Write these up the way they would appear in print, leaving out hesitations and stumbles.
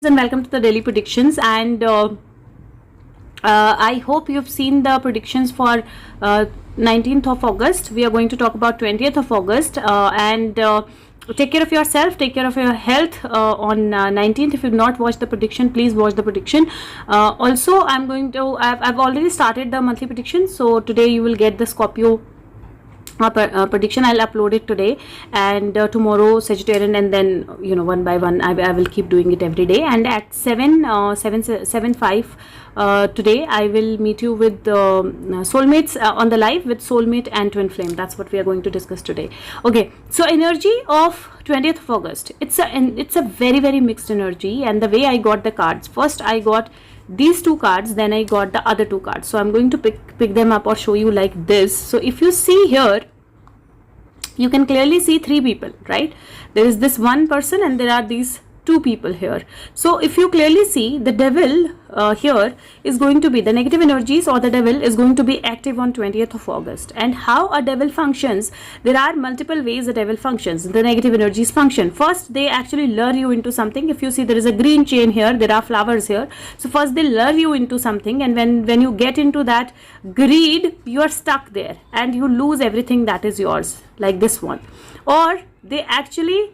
And welcome to the daily predictions. And I hope you've seen the predictions for 19th of August. We are going to talk about 20th of August. And take care of yourself, take care of your health on 19th. If you've not watched the prediction, please watch the prediction. Also, I've already started the monthly prediction. So today you will get the Scorpio prediction. I'll upload it today, and tomorrow Sagittarian, and then one by one I will keep doing it every day. And at 7:05 today I will meet you with soulmates on the live with soulmate and twin flame. That's what we are going to discuss today. Okay, so energy of 20th of August, it's a very, very mixed energy. And the way I got the cards, first I got these two cards, then I got the other two cards. So I'm going to pick them up or show you like this. So if you see here, you can clearly see three people, right? There is this one person and there are these two people here. So if you clearly see, the devil here is going to be the negative energies, or the devil is going to be active on 20th of August. And how a devil functions, there are multiple ways the devil functions, the negative energies function. First, they actually lure you into something. If you see, there is a green chain here, there are flowers here. So first they lure you into something, and when you get into that greed, you are stuck there and you lose everything that is yours, like this one. Or they actually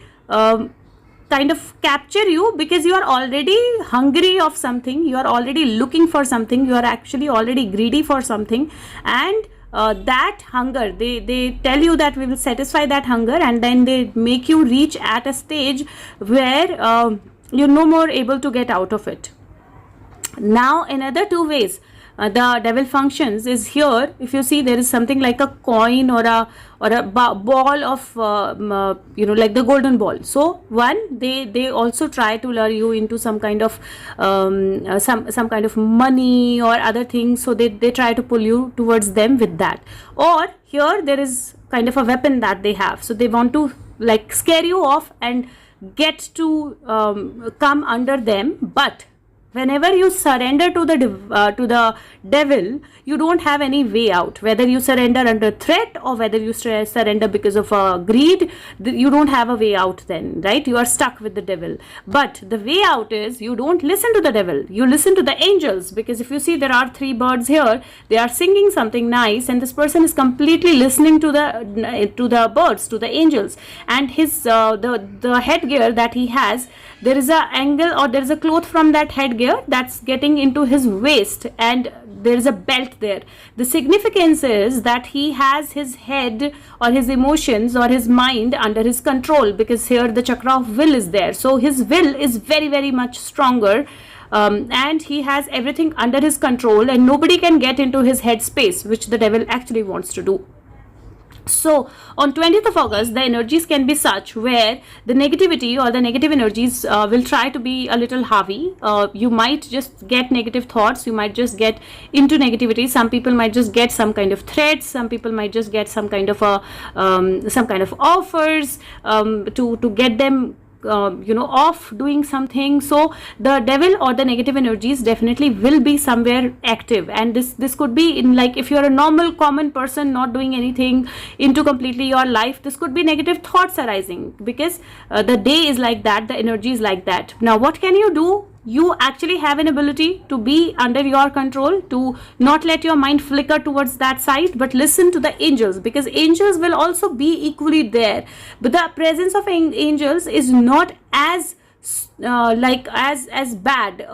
kind of capture you because you are already hungry of something, you are already looking for something, you are actually already greedy for something, and that hunger, they tell you that we will satisfy that hunger, and then they make you reach at a stage where you're no more able to get out of it. Now another two ways the devil functions is here. If you see, there is something like a coin or a ball of like the golden ball. So one, they also try to lure you into some kind of some kind of money or other things. So they try to pull you towards them with that. Or here there is kind of a weapon that they have. So they want to like scare you off and get to come under them. But whenever you surrender to the devil, you don't have any way out. Whether you surrender under threat or whether you surrender because of greed, you don't have a way out then, right? You are stuck with the devil. But the way out is, you don't listen to the devil, you listen to the angels. Because if you see, there are three birds here, they are singing something nice, and this person is completely listening to the birds, to the angels. And his the headgear that he has, there is a angle, or there is a cloth from that headgear that's getting into his waist, and there is a belt there. The significance is that he has his head or his emotions or his mind under his control, because here the chakra of will is there. So his will is very, very much stronger, and he has everything under his control, and nobody can get into his head space, which the devil actually wants to do. So on 20th of August, the energies can be such where the negativity or the negative energies will try to be a little heavy. You might just get negative thoughts, you might just get into negativity. Some people might just get some kind of threats, some people might just get some kind of offers to get them off doing something. So the devil or the negative energies definitely will be somewhere active. And this could be in, like, if you're a normal common person not doing anything into completely your life, this could be negative thoughts arising, because the day is like that, the energy is like that. Now what can you do? You actually have an ability to be under your control, to not let your mind flicker towards that side, but listen to the angels, because angels will also be equally there. But the presence of angels is not as as bad,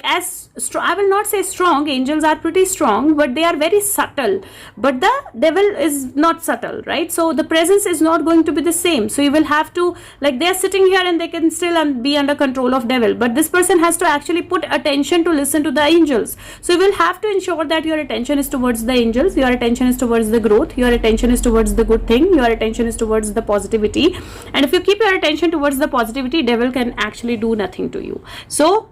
as strong. I will not say strong, angels are pretty strong, but they are very subtle. But the devil is not subtle, right? So the presence is not going to be the same. So you will have to, like, they are sitting here and they can still be under control of devil, but this person has to actually put attention to listen to the angels. So you will have to ensure that your attention is towards the angels, your attention is towards the growth, your attention is towards the good thing, your attention is towards the positivity. And if you keep your attention towards the positivity, devil can actually do nothing to you. So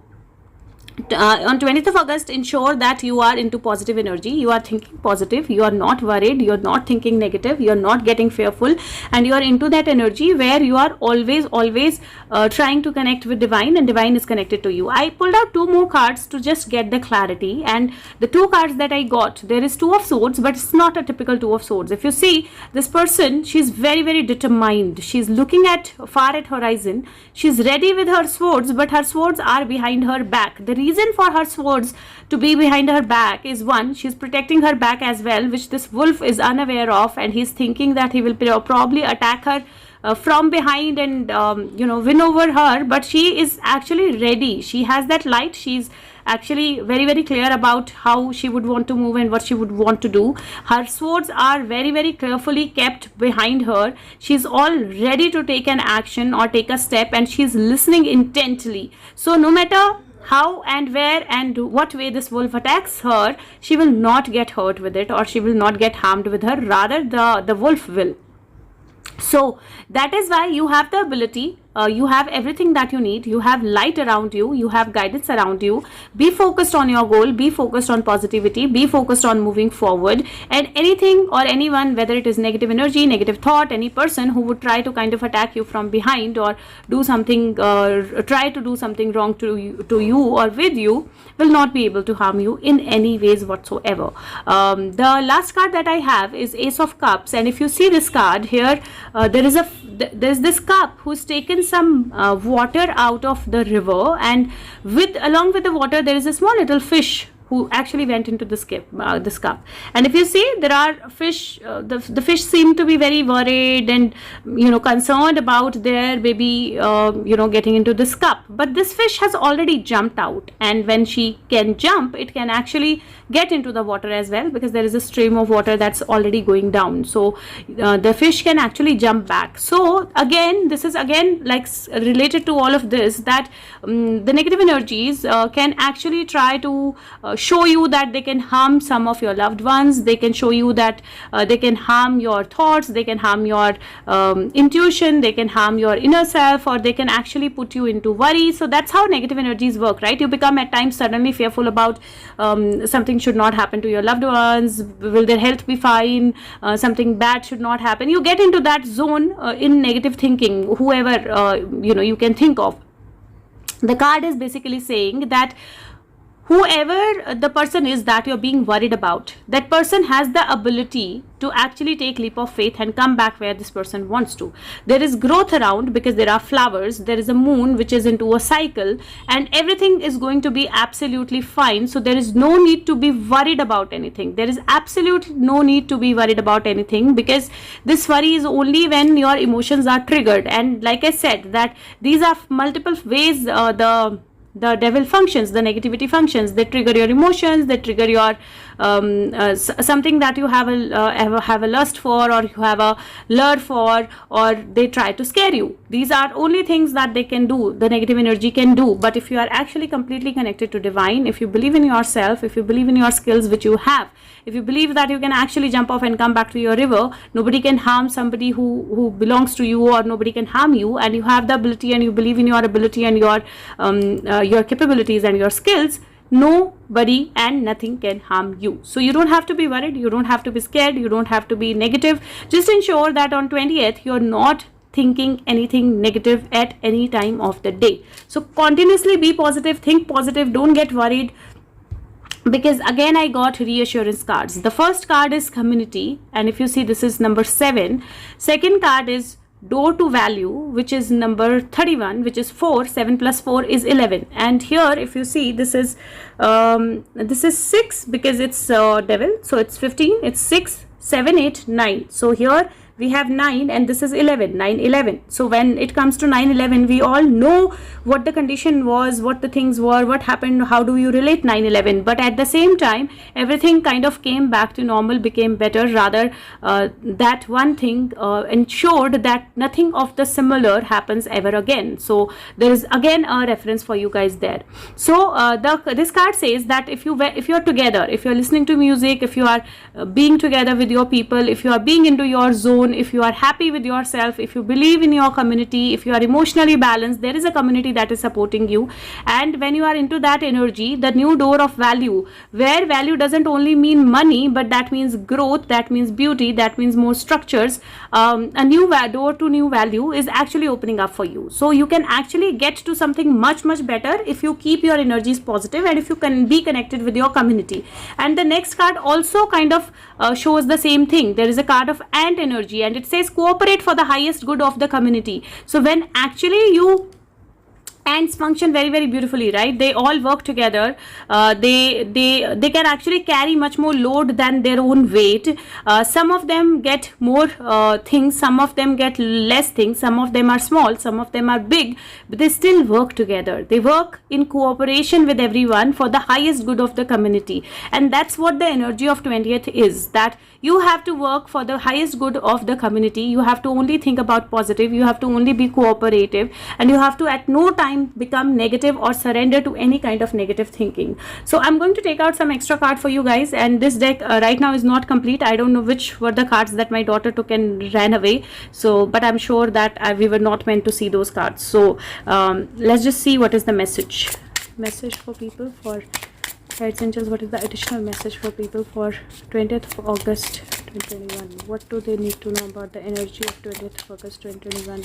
on 20th of August, ensure that you are into positive energy, you are thinking positive, you are not worried, you are not thinking negative, you are not getting fearful, and you are into that energy where you are always trying to connect with divine, and divine is connected to you. I pulled out two more cards to just get the clarity, and the two cards that I got, there is two of swords, but it's not a typical two of swords. If you see this person, she's very determined, she's looking at far at horizon, she's ready with her swords, but her swords are behind her back. The reason for her swords to be behind her back is, one, she's protecting her back as well, which this wolf is unaware of, and he's thinking that he will probably attack her from behind and win over her, but she is actually ready. She has that light. She's actually very clear about how she would want to move and what she would want to do. Her swords are very carefully kept behind her. She's all ready to take an action or take a step, and she's listening intently. So no matter how and where and what way this wolf attacks her, she will not get hurt with it, or she will not get harmed with her, rather the wolf will. So that is why you have the ability, you have everything that you need, you have light around you, you have guidance around you. Be focused on your goal, be focused on positivity, be focused on moving forward, and anything or anyone, whether it is negative energy, negative thought, any person who would try to kind of attack you from behind or do something, try to do something wrong to you or with you, will not be able to harm you in any ways whatsoever. The last card that I have is Ace of Cups, and if you see this card here, there's this cup who's taken some water out of the river, and along with the water there is a small little fish who actually went into this cup. And if you see, there are fish, the fish seem to be very worried and concerned about their baby getting into this cup, but this fish has already jumped out, and when she can jump, it can actually get into the water as well, because there is a stream of water that's already going down. So the fish can actually jump back. So again, this is again like related to all of this, that the negative energies can actually try to show you that they can harm some of your loved ones, they can show you that they can harm your thoughts, they can harm your intuition, they can harm your inner self, or they can actually put you into worry. So that's how negative energies work, right? You become at times suddenly fearful about something should not happen to your loved ones, will their health be fine, something bad should not happen. You get into that zone in negative thinking, whoever you can think of. The card is basically saying that whoever the person is that you're being worried about, that person has the ability to actually take leap of faith and come back where this person wants to. There is growth around, because there are flowers, there is a moon which is into a cycle, and everything is going to be absolutely fine. So there is no need to be worried about anything. There is absolutely no need to be worried about anything, because this worry is only when your emotions are triggered. And like I said, that these are multiple ways the devil functions, the negativity functions. They trigger your emotions, they trigger your something that you have a lust for, or you have a lure for, or they try to scare you. These are only things that they can do, the negative energy can do. But if you are actually completely connected to divine, if you believe in yourself, if you believe in your skills which you have, if you believe that you can actually jump off and come back to your river, nobody can harm somebody who belongs to you, or nobody can harm you, and you have the ability, and you believe in your ability and your capabilities and your skills, nobody and nothing can harm you. So you don't have to be worried, you don't have to be scared, you don't have to be negative. Just ensure that on 20th you're not thinking anything negative at any time of the day. So continuously be positive, think positive, don't get worried, because again I got reassurance cards. The first card is community, and if you see, this is number 7. Second card is door to value, which is number 31, which is 4. 7 plus 4 is 11. And here if you see, this is 6, because it's devil, so it's 15, it's 6, 7, 8, 9. So here we have 9, and this is 11, 9, 11. So when it comes to 9, 11, we all know what the condition was, what the things were, what happened, how do you relate 9, 11. But at the same time, everything kind of came back to normal, became better. Rather, that one thing ensured that nothing of the similar happens ever again. So there is again a reference for you guys there. So this card says that if you're together, if you're listening to music, if you are being together with your people, if you are being into your zone, own, if you are happy with yourself, if you believe in your community, if you are emotionally balanced, there is a community that is supporting you. And when you are into that energy, the new door of value, where value doesn't only mean money, but that means growth, that means beauty, that means more structures, a new door to new value is actually opening up for you. So you can actually get to something much better if you keep your energies positive and if you can be connected with your community. And the next card also kind of shows the same thing. There is a card of ant energy, and it says cooperate for the highest good of the community. So when actually you ants function very beautifully, right? They all work together. They can actually carry much more load than their own weight. Some of them get more things, some of them get less things, some of them are small, some of them are big, but they still work together. They work in cooperation with everyone for the highest good of the community. And that's what the energy of 20th is, that you have to work for the highest good of the community. You have to only think about positive, you have to only be cooperative, and you have to at no time become negative or surrender to any kind of negative thinking. So I'm going to take out some extra card for you guys, and this deck right now is not complete. I don't know which were the cards that my daughter took and ran away, so but I'm sure that we were not meant to see those cards. So let's just see what is the message for people, for Guides Angels. What is the additional message for people for 20th of August 2021? What do they need to know about the energy of 20th of August 2021?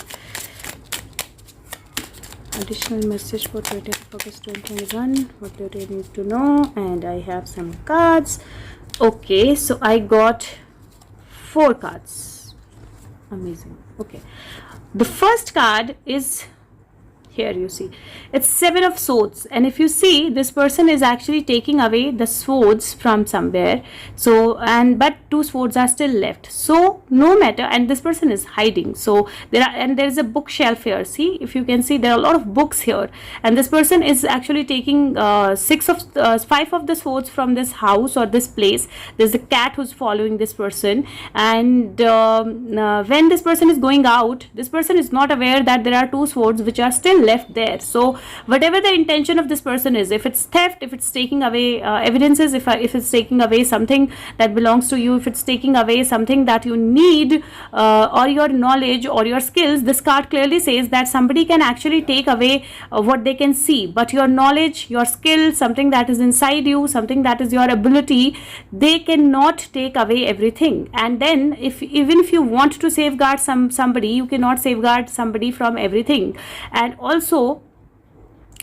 Additional message for 20th of August 2021. What do they need to know? And I have some cards. Okay, so I got 4 cards. Amazing. Okay, the first card is here. You see it's 7 of swords, and if you see, this person is actually taking away the swords from somewhere. So but 2 swords are still left, so no matter, and this person is hiding. So there is a bookshelf here. See, if you can see, there are a lot of books here, and this person is actually taking 5 of the swords from this house or this place. There's a cat who's following this person, and when this person is going out, this person is not aware that there are 2 swords which are still left there. So whatever the intention of this person is, if it's theft, if it's taking away evidences, if it's taking away something that belongs to you, if it's taking away something that you need, or your knowledge or your skills, this card clearly says that somebody can actually take away what they can see, but your knowledge, your skill, something that is inside you, something that is your ability, they cannot take away everything. And then even if you want to safeguard somebody, you cannot safeguard somebody from everything. And also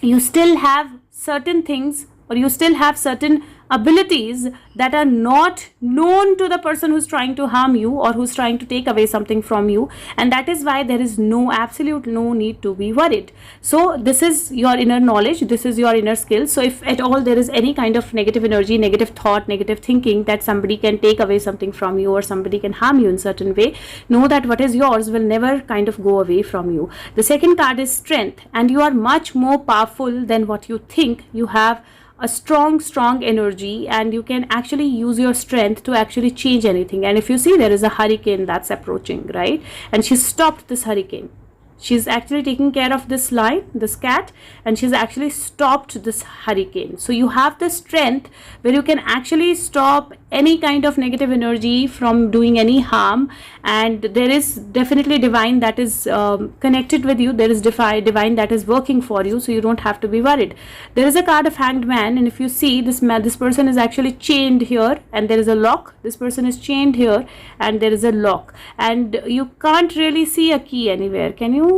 you still have certain things, or you still have certain abilities that are not known to the person who's trying to harm you or who's trying to take away something from you, and that is why there is absolute no need to be worried. So this is your inner knowledge, this is your inner skill. So if at all there is any kind of negative energy, negative thought, negative thinking that somebody can take away something from you or somebody can harm you in certain way, know that what is yours will never kind of go away from you. The second card is strength, and you are much more powerful than what you think. You have a strong energy, and you can actually use your strength to actually change anything. And if you see, there is a hurricane that's approaching, right? And she stopped this hurricane. She's actually taking care of this this cat, and she's actually stopped this hurricane. So you have the strength where you can actually stop any kind of negative energy from doing any harm. And there is definitely divine that is connected with you. There is divine that is working for you, so you don't have to be worried. There is a card of Hanged Man, and if you see, this person is actually chained here, and there is a lock. This person is chained here, and there is a lock, and you can't really see a key anywhere. Can you?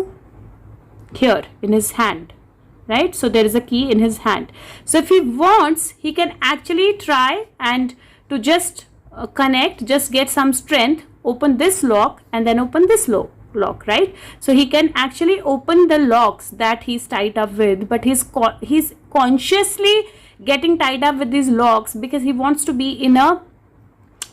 Here in his hand, right? So there is a key in his hand. So if he wants, he can actually try and to just connect, just get some strength, open this lock and then open this lock, right? So he can actually open the locks that he's tied up with, but he's consciously getting tied up with these locks because he wants to be in a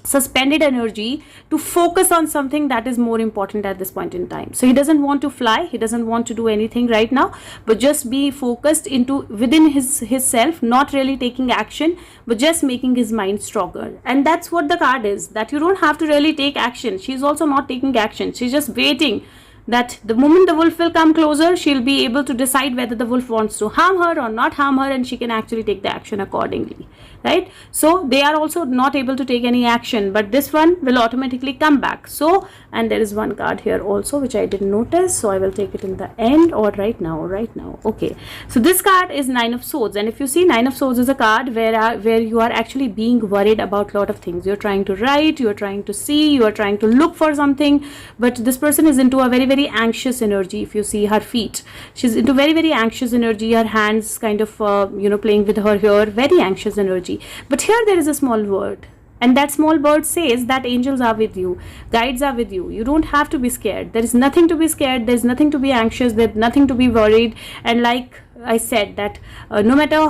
suspended energy to focus on something that is more important at this point in time. So he doesn't want to fly, he doesn't want to do anything right now, but just be focused into within his self, not really taking action, but just making his mind stronger. And that's what the card is, that you don't have to really take action. She's also not taking action, she's just waiting that the moment the wolf will come closer, she'll be able to decide whether the wolf wants to harm her or not harm her, and she can actually take the action accordingly. right? So they are also not able to take any action, but this one will automatically come back. So, and there is one card here also which I didn't notice, so I will take it in the end or right now. Okay, so this card is Nine of Swords, and if you see, Nine of Swords is a card where you are actually being worried about a lot of things. You're trying to write, you're trying to see, you are trying to look for something, but this person is into a very anxious energy. If you see her feet, she's into very anxious energy, her hands kind of playing with her hair, very anxious energy. But here there is a small word, and that small bird says that angels are with you, guides are with you. You don't have to be scared. There is nothing to be scared, there's nothing to be anxious, there's nothing to be worried. And like I said, that no matter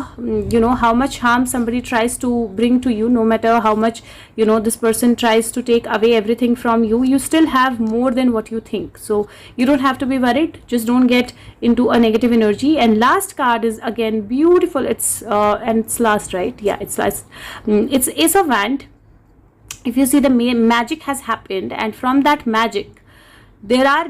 how much harm somebody tries to bring to you, no matter how much this person tries to take away everything from you, you still have more than what you think. So you don't have to be worried, just don't get into a negative energy. And last card is again beautiful. It's and it's last, right? Yeah, it's last. It's Ace of Wand. If you see, the magic has happened, and from that magic there are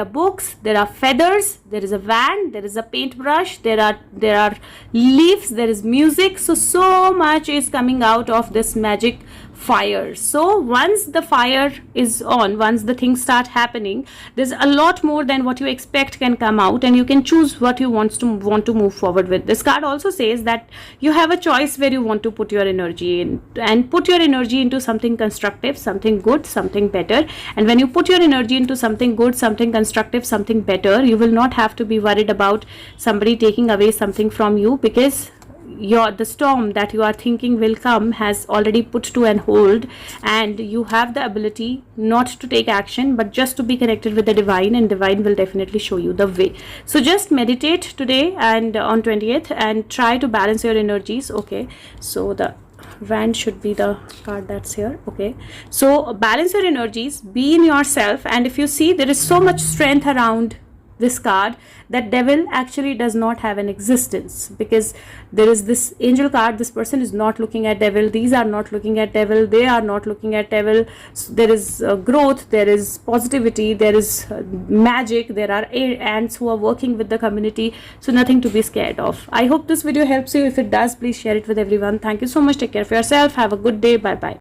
books, there are feathers, there is a wand, there is a paintbrush, there are leaves, there is music. So much is coming out of this magic fire. So once the fire is on, once the things start happening, there's a lot more than what you expect can come out, and you can choose what you want to move forward with. This card also says that you have a choice where you want to put your energy in, and put your energy into something constructive, something good, something better. And when you put your energy into something good, something constructive, something better, you will not have to be worried about somebody taking away something from you, because the storm that you are thinking will come has already put to an hold, and you have the ability not to take action, but just to be connected with the divine, and divine will definitely show you the way. So just meditate today and on 20th, and try to balance your energies. Okay, so the wand should be the card that's here. Okay, so balance your energies, be in yourself. And if you see, there is so much strength around this card that devil actually does not have an existence, because there is this angel card. This person is not looking at devil, these are not looking at devil, they are not looking at devil. So there is growth, there is positivity, there is magic, there are ants who are working with the community. So nothing to be scared of. I hope this video helps you. If it does, please share it with everyone. Thank you so much. Take care of yourself. Have a good day. Bye bye.